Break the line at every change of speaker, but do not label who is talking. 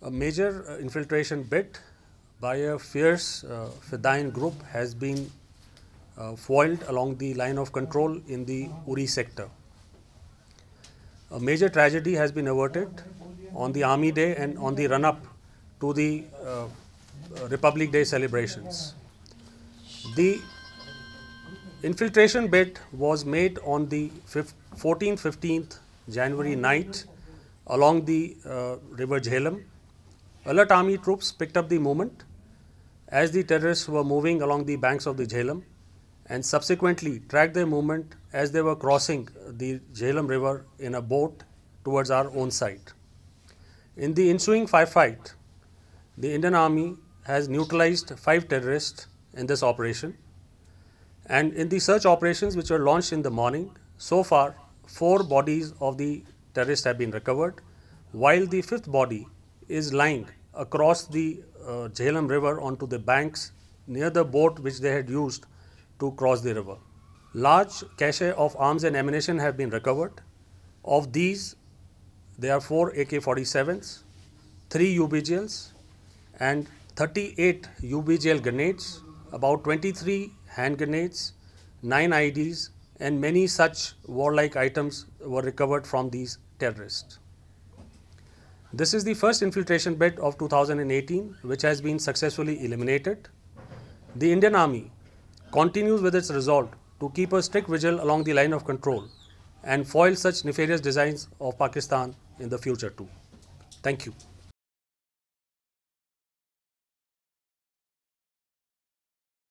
A major infiltration bid by a fierce Fedayeen group has been foiled along the line of control in the Uri sector. A major tragedy has been averted on the Army Day and on the run-up to the Republic Day celebrations. The infiltration bid was made on the 14th-15th January night along the river Jhelum. Alert army troops picked up the movement as the terrorists were moving along the banks of the Jhelum and subsequently tracked their movement as they were crossing the Jhelum river in a boat towards our own site. In the ensuing firefight, the Indian Army has neutralized 5 terrorists in this operation, and in the search operations which were launched in the morning, so far 4 bodies of the terrorists have been recovered, while the 5th body is lying across the Jhelum river onto the banks near the boat which they had used to cross the river. Large cache of arms and ammunition have been recovered. Of these, there are 4 AK-47s, 3 UBGLs and 38 UBGL grenades, about 23 hand grenades, 9 IEDs and many such warlike items were recovered from these terrorists. This is the first infiltration bid of 2018 which has been successfully eliminated. The Indian Army continues with its resolve to keep a strict vigil along the line of control and foil such nefarious designs of Pakistan in the future too. Thank you.